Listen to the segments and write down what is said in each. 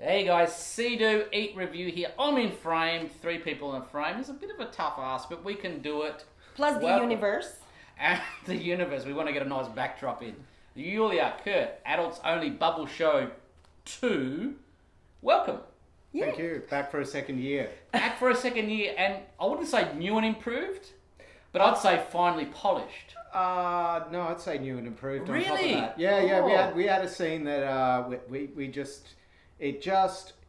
Hey guys, SEEDOEATREVIEW here. I'm in frame, 3 people in a frame. It's a bit of a tough ask, but we can do it. Plus the universe. And the universe, we want to get a nice backdrop in. Iulia and Kurt, Adults Only Bubble Show 2. Welcome. Yeah. Thank you. Back for a second year. Back for a second year, and I wouldn't say new and improved, but I'd say finely polished. No, I'd say new and improved. Really? On top of that. Yeah. Oh. We had a scene that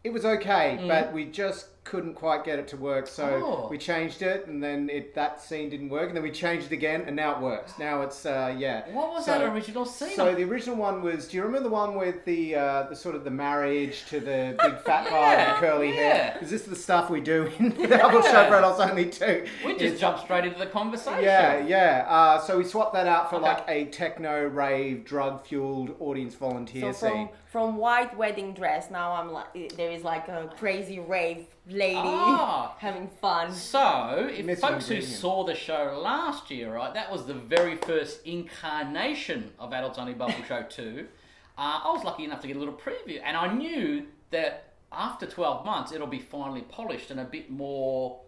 it was okay, but we just couldn't quite get it to work. So we changed it, and then that scene didn't work, and then we changed it again, and now it works. Now it's What was that original scene? So the original one was. Do you remember the one with the sort of the marriage to the big fat guy with the curly hair? Is this the stuff we do in the Double Show for Adults Only 2? We just jumped straight into the conversation. Yeah. So we swapped that out for like a techno rave, drug fueled audience volunteer scene. From white wedding dress, now I'm like, there is like a crazy rave lady having fun. So, if folks who saw the show last year, right, that was the very first incarnation of Adults Only Bubble Show 2. I was lucky enough to get a little preview, and I knew that after 12 months, it'll be finally polished and a bit more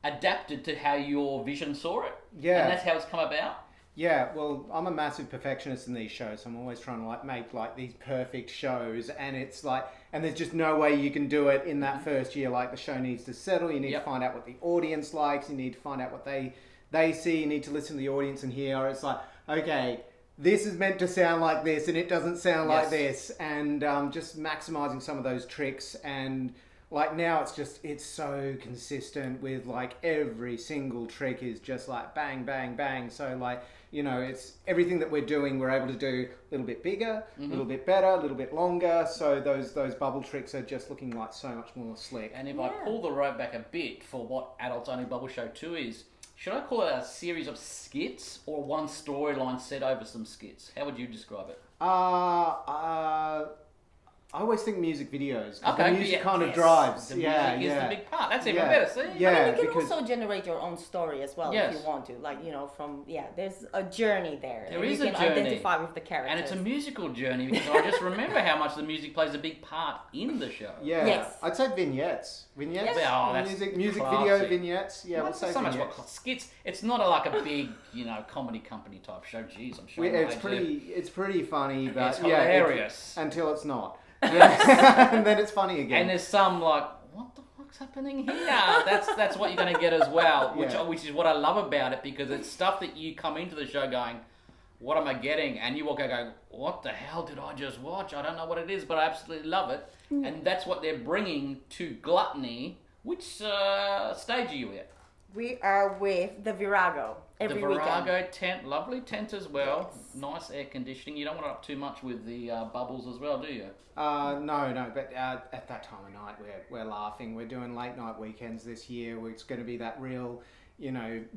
adapted to how your vision saw it. Yeah. And that's how it's come about. Yeah, well, I'm a massive perfectionist in these shows, so I'm always trying to make these perfect shows, and it's and there's just no way you can do it in that first year. Like, the show needs to settle, you need to find out what the audience likes, you need to find out what they see, you need to listen to the audience and hear. It's like, okay, this is meant to sound like this, and it doesn't sound like this, and just maximizing some of those tricks. And like, now it's so consistent with like every single trick is just like bang, bang, bang. So like, you know, it's everything that we're doing, we're able to do a little bit bigger, a little bit better, a little bit longer. So those bubble tricks are just looking like so much more slick. And if I pull the rope back a bit for what Adults Only Bubble Show 2 is, should I call it a series of skits or one storyline set over some skits? How would you describe it? I always think music videos. The music kind of drives. The music is the big part. That's even better, see? Yeah, I mean, you can also generate your own story as well if you want to. Like, you know, there's a journey there. There is a journey. You can identify with the characters. And it's a musical journey, because I just remember how much the music plays a big part in the show. Yeah. Yes. I'd say vignettes. Vignettes? Yes. Oh, that's music classy. Video vignettes. Yeah, we'll say so vignettes. much what skits. It's not like a big, comedy company type show. Jeez, I'm sure. It's pretty funny, but it's hilarious until it's not. And then it's funny again. And there's some like, what the fuck's happening here? That's what you're going to get as well, which is what I love about it, because it's stuff that you come into the show going, what am I getting? And you walk out going, what the hell did I just watch? I don't know what it is, but I absolutely love it. And that's what they're bringing to Gluttony. Which stage are you at? We are with the Virago every weekend. The Virago tent, lovely tent as well. Yes. Nice air conditioning. You don't want it up too much with the bubbles as well, do you? No. But at that time of night, we're laughing. We're doing late night weekends this year. It's going to be that real,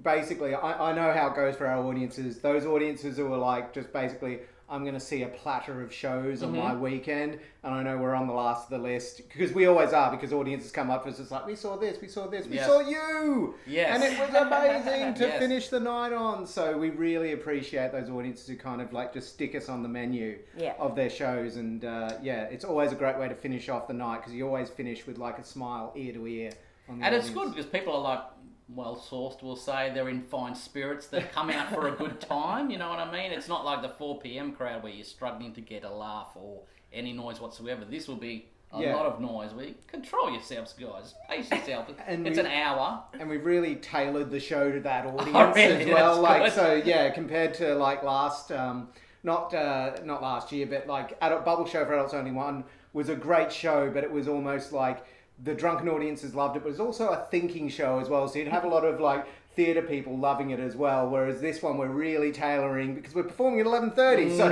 basically, I know how it goes for our audiences. Those audiences who are like, just basically, I'm going to see a platter of shows on my weekend, and I know we're on the last of the list, because we always are, because audiences come up to us, it's like, we saw this, we saw you! Yes. And it was amazing to finish the night on. So we really appreciate those audiences who kind of like just stick us on the menu of their shows, and it's always a great way to finish off the night, because you always finish with like a smile ear to ear. And it's good, because people are like, well-sourced will say they're in fine spirits, that come out for a good time, you know what I mean? It's not like the 4 p.m. crowd where you're struggling to get a laugh or any noise whatsoever. This will be a lot of noise. Control yourselves, guys. Pace yourself. It's an hour. And we've really tailored the show to that audience as well. Compared to like last, not last year, but like Bubble Show for Adults Only 1 was a great show, but it was almost like the drunken audiences loved it, but it was also a thinking show as well. So you'd have a lot of like theatre people loving it as well. Whereas this one we're really tailoring, because we're performing at 11:30. So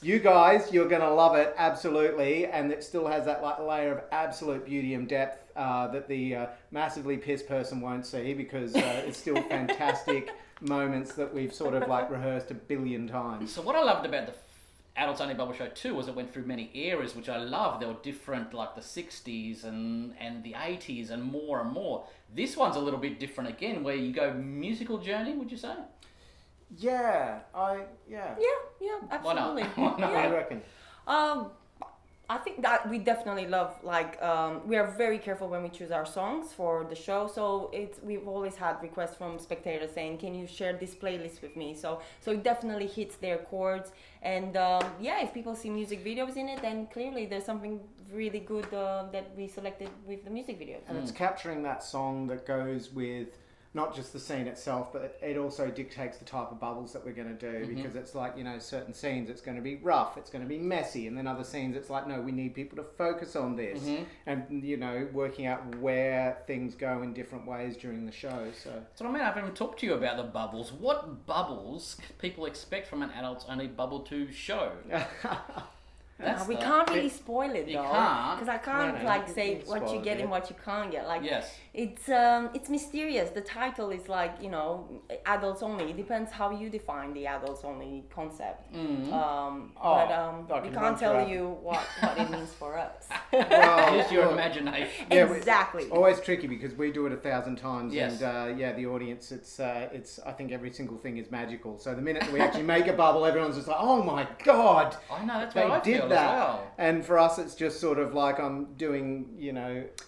you guys, you're gonna love it absolutely, and it still has that like layer of absolute beauty and depth that the massively pissed person won't see, because it's still fantastic moments that we've sort of like rehearsed 1 billion times. So what I loved about the Adults Only Bubble Show 2 was it went through many eras, which I love. There were different, like the 60s and the 80s and more and more. This one's a little bit different again, where you go musical journey, would you say? Yeah, absolutely. Why not? What do you reckon? I think that we definitely love, like, we are very careful when we choose our songs for the show. So we've always had requests from spectators saying, can you share this playlist with me? So it definitely hits their chords. And if people see music videos in it, then clearly there's something really good that we selected with the music videos. And it's capturing that song that goes with not just the scene itself, but it also dictates the type of bubbles that we're going to do, because it's like, certain scenes it's going to be rough, it's going to be messy, and then other scenes it's like, no, we need people to focus on this, and working out where things go in different ways during the show. So I mean, I haven't even talked to you about the bubbles. What bubbles people expect from an adults only bubble 2 show? We can't really spoil it, though. You can't. Because I can't say what you get and what you can't get. Like, yes. It's mysterious. The title is like, adults only. It depends how you define the adults only concept. But we can't tell you what it means for us. Well, use your imagination. Yeah, exactly. It's always tricky because we do it 1,000 times, yes. And the audience, it's I think every single thing is magical. So the minute that we actually make a bubble, everyone's just like, oh my god! I know, that's they what I did feel that. As well. And for us, it's just sort of like I'm doing,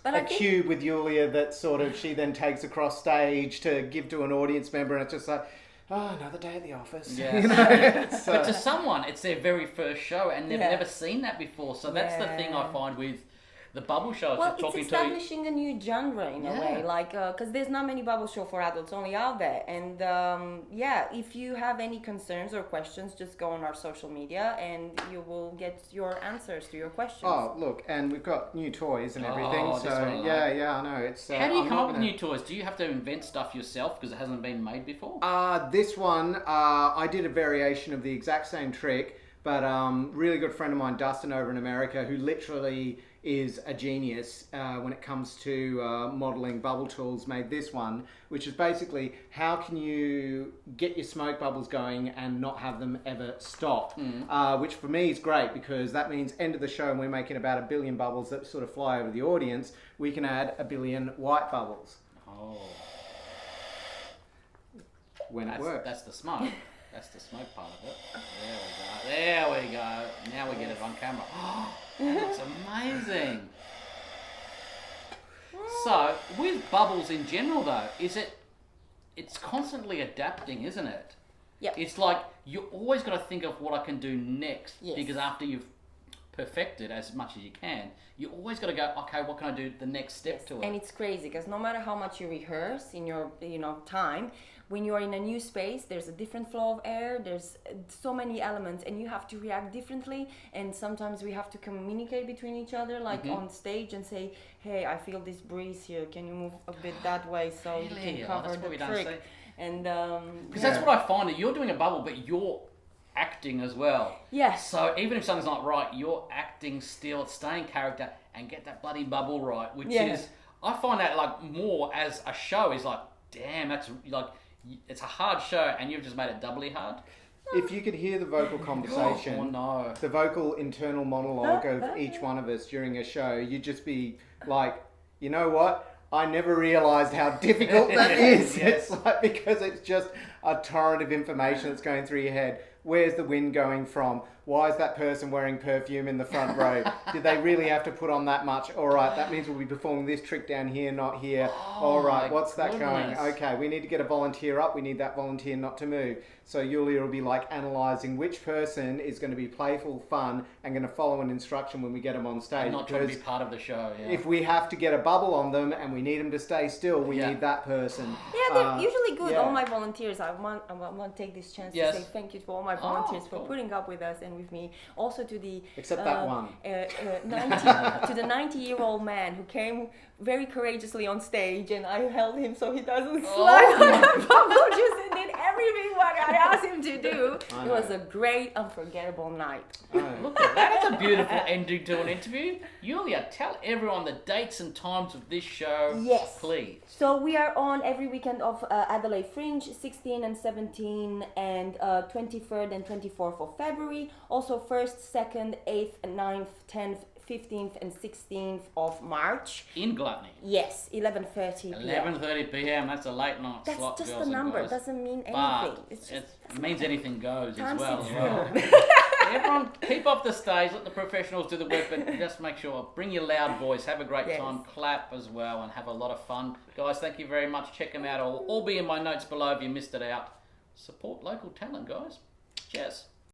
a cube with Iulia that sort of she then takes across stage to give to an audience member, and it's just like, oh, another day at the office. Yes. But to someone, it's their very first show, and they've never seen that before. So that's the thing I find with the bubble shows. Well, it's establishing a new genre in a way, like, because there's not many bubble show for adults only out there. And if you have any concerns or questions, just go on our social media and you will get your answers to your questions. Oh, look, and we've got new toys and everything. I know. It's how do you come up with new toys? Do you have to invent stuff yourself because it hasn't been made before? This one, I did a variation of the exact same trick, but really good friend of mine, Dustin, over in America, who literally is a genius when it comes to modeling bubble tools, made this one, which is basically how can you get your smoke bubbles going and not have them ever stop, which for me is great because that means end of the show and we're making about 1 billion bubbles that sort of fly over the audience, we can add 1 billion white bubbles. When it works. That's the smoke. That's the smoke part of it. There we go. Now we get it on camera. That looks amazing. So, with bubbles in general though, it's constantly adapting, isn't it? Yep. It's like, you always got to think of what I can do next, yes. because after you've perfected as much as you can, you always got to go, okay, what can I do the next step to it? And it's crazy because no matter how much you rehearse in your time, when you're in a new space, there's a different flow of air, there's so many elements, and you have to react differently. And sometimes we have to communicate between each other, like on stage, and say, hey, I feel this breeze here, can you move a bit that way so you can cover the trick? And because that's what I find, that you're doing a bubble, but you're acting as well. Yes. So even if something's not right, you're acting still, staying character, and get that bloody bubble right, which is, I find that like more as a show is like, damn, that's like, it's a hard show and you've just made it doubly hard. If you could hear the vocal conversation, the vocal internal monologue of each one of us during a show, you'd just be like, you know what? I never realised how difficult that is. Yes. It's like, because it's just a torrent of information that's going through your head. Where's the wind going from? Why is that person wearing perfume in the front row? Did they really have to put on that much? All right, that means we'll be performing this trick down here, not here. All right, what's that going? Okay, we need to get a volunteer up. We need that volunteer not to move. So Iulia will be like analysing which person is going to be playful, fun, and going to follow an instruction when we get them on stage. And not trying to be part of the show. Yeah. If we have to get a bubble on them and we need them to stay still, we need that person. Yeah, they're usually good. All my volunteers, I want to take this chance to say thank you to all my volunteers for putting up with us and with me. Also to the except that one to the 90-year-old man who came very courageously on stage, and I held him so he doesn't slide on the bubble juice and did everything what I asked him to do. It was a great, unforgettable night. Look at that. That's a beautiful ending to an interview. Iulia, tell everyone the dates and times of this show, please. So we are on every weekend of Adelaide Fringe, 16 and 17 and 23rd and 24th of February. Also 1st, 2nd, 8th, 9th, 10th, 15th and 16th of March. In Gluttony? Yes, 11:30 p.m. 11:30 p.m, that's a late night slot. That's just a number, it doesn't mean anything. But it means anything goes as well. everyone keep off the stage, let the professionals do the work, but just make sure, bring your loud voice, have a great time, clap as well, and have a lot of fun. Guys, thank you very much. Check them out. I'll all be in my notes below if you missed it out. Support local talent, guys. Cheers.